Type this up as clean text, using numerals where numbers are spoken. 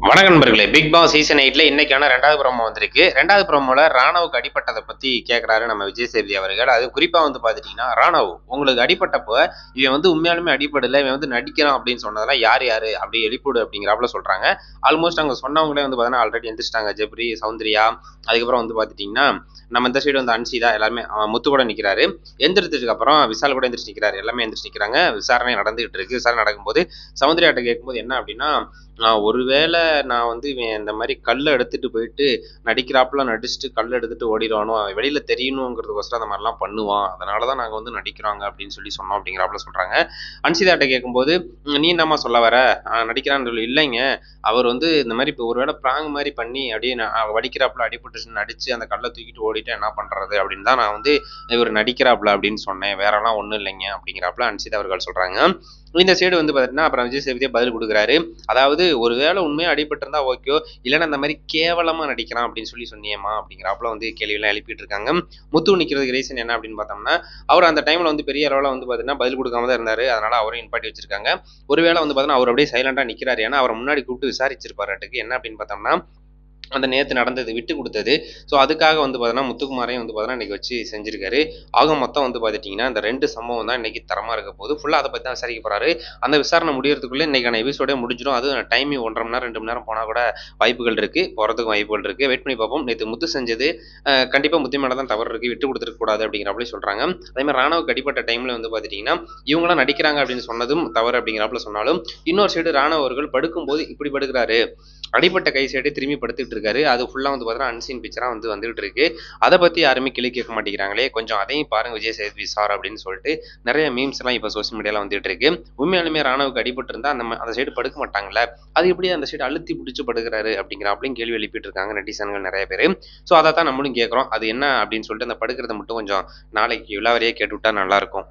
வணக்கம் நண்பர்களே. Big Boss season 8ல இன்னைக்கான 2வது ப்ரோமோ வந்திருக்கு. 2வது ப்ரோமோல ராணவுக்கு அடிபட்டத பத்தி கேட்கிறாரு நம்ம விஜய் சேதுபதி அவர்கள். அது குறிப்பா பார்த்துட்டீங்கன்னா, "ராணவ் உங்களுக்கு அடிபட்டப்ப, இவன் உண்மையாலுமே அடிபடல. இவன் நடிக்கிறான் அப்படின்னு சொன்னதெல்லாம் யார் யாரு? அப்படியே எழுப்பிவிடு" அப்படிங்கிறாப்புல சொல்றாங்க. ஆல்மோஸ்ட் அங்க சொன்னவங்களே பார்த்தீங்கன்னா, ஆல்ரெடி எந்திரிச்சிட்டாங்க. ஜெப்ரி, சௌந்தர்யா, அதுக்கப்புறம் பார்த்துட்டீங்கன்னா, நம்ம இந்த சைடு அன்சிதா எல்லாருமே முத்து கூட நிக்கிறாரு. எந்திரிச்சதுக்கு அப்புறம் விஷால் கூட எந்திரிச்சு நிக்கிறாரு. எல்லாமே எந்திரிச்சு நிக்கிறாங்க. விசாரணை நடந்துகிட்டு இருக்கு. விசாரணை நடக்கும்போது சௌந்தர்யாட்ட கேட்கும்போது என்ன அப்படின்னா, ஒருவேளை நான் இவன் இந்த மாதிரி கல்லை எடுத்துட்டு போயிட்டு நடிக்கிறாப்புல நடிச்சுட்டு கல் எடுத்துட்டு ஓடிடுவானோ, அவன் வெளியில தெரியணுங்கிறதுக்கோசரம் அந்த மாதிரிலாம் பண்ணுவான், அதனால தான் நாங்கள் நடிக்கிறாங்க அப்படின்னு சொன்னோம் அப்படிங்கிறாப்புல சொல்றாங்க. அன்சிதாட்ட கேட்கும்போது, நீ என்னம்மா சொல்ல வர, நடிக்கிறான்னு சொல்லி இல்லைங்க, அவர் இந்த மாதிரி இப்போ ஒருவேளை பிராங் மாதிரி பண்ணி அப்படியே வடிக்கிறாப்புல அடிபட்டு நடிச்சு அந்த கல்லை தூக்கிட்டு ஓடிட்டு என்ன பண்றது அப்படின்னு தான் நான் இவர் நடிக்கிறாப்புல அப்படின்னு சொன்னேன், வேறலாம் ஒன்றும் இல்லைங்க அப்படிங்கிறாப்புல அன்சிதா அவர்கள் சொல்றாங்க. இந்த சைடு பார்த்தீங்கன்னா அப்புறம் விஜய் சேதுபதியே பதில் கொடுக்குறாரு. அதாவது ஒருவேளை உண்மையாக அடிபட்டிருந்தா ஓகே, இல்லைன்னா இந்த மாதிரி கேவலமா நடிக்கிறான் அப்படின்னு சொன்னியேம்மா அப்படிங்கிறாப்புல கேள்வியெல்லாம் எழுப்பிட்டு இருக்காங்க. முத்து நிற்கிறதுக்கு ரீசன் என்ன அப்படின்னு பார்த்தோம்னா, அவர் அந்த டைம்ல பெரிய அளவில் பார்த்தீங்கன்னா பதில் கொடுக்காம தான் இருந்தாரு. அதனால அவரையும் நிப்பாட்டி வச்சிருக்காங்க. ஒருவேளை பார்த்தீங்கன்னா அவர் அப்படியே சைலண்டா நிற்கிறாரு. ஏன்னா அவரை முன்னாடி கூப்பிட்டு விசாரிச்சிருப்பாராட்டுக்கு. என்ன அப்படின்னு பார்த்தோம்னா, அந்த நேற்று நடந்தது விட்டு கொடுத்தது. ஸோ அதுக்காக பார்த்தீங்கன்னா முத்துக்குமாரையும் பார்த்தீங்கன்னா இன்னைக்கு வச்சு செஞ்சிருக்காரு. ஆக மொத்தம் பார்த்துட்டிங்கன்னா இந்த 2 சம்பவம் தான் இன்னைக்கு தரமாக இருக்க போகுது. ஃபுல்லாக அதை பற்றி தான் விசாரிக்க போகிறாரு. அந்த விசாரணை முடியறதுக்குள்ளே இன்னைக்கான எபிசோடே முடிஞ்சிடும். அதுவும் டைமிங் 1.5 மணி நேரம் 2 மணி நேரம் போனால் கூட வாய்ப்புகள் இருக்குது, போகிறதுக்கும் வாய்ப்புகள் இருக்குது. வெயிட் பண்ணி பார்ப்போம். நேற்று முத்து செஞ்சது கண்டிப்பாக முத்து மேலே தான் தவறு இருக்குது, விட்டு கொடுத்துருக்க கூடாது அப்படிங்கிறப்படி சொல்கிறாங்க. அதேமாதிரி ராணுவுக்கு அடிப்பட்ட டைமில் பார்த்துட்டிங்கன்னா இவங்களாம் நடிக்கிறாங்க அப்படின்னு சொன்னதும் தவறு அப்படிங்கிறப்பல சொன்னாலும், இன்னொரு சைடு ராணுவ அவர்கள் படுக்கும்போது இப்படி படுக்கிறாரு, அடிப்பட்ட கை சைடு திரும்பி படுத்துட்டு இருக்காரு. அது ஃபுல்லாக பார்த்தீங்கன்னா அன்சீன் பிக்சராக வந்துகிட்டு இருக்கு. அதை பற்றி யாருமே கேள்வி கேட்க மாட்டேங்கிறாங்களே, கொஞ்சம் அதையும் பாருங்க விஜய் சேதுபதி சார் அப்படின்னு சொல்லிட்டு நிறைய மீம்ஸ் எல்லாம் இப்போ சோசியல் மீடியாவில் வந்துட்டு இருக்கு. உண்மையாலுமே ராணுவுக்கு அடிபட்டு இருந்தால் அந்த சைடு படுக்க மாட்டாங்கல்ல, அது எப்படி அந்த சைடு அழுத்தி பிடிச்சி படுக்கிறாரு அப்படிங்கிற அப்படியும் கேள்வி எழுப்பிட்டு இருக்காங்க நெட்டிசன்கள் நிறைய பேர். ஸோ அதை தான் நம்மளும் கேட்குறோம். அது என்ன அப்படின்னு சொல்லிட்டு அந்த படுக்கிறத மட்டும் கொஞ்சம் நாளைக்கு விலாவரியாக கேட்டுவிட்டா நல்லாயிருக்கும்.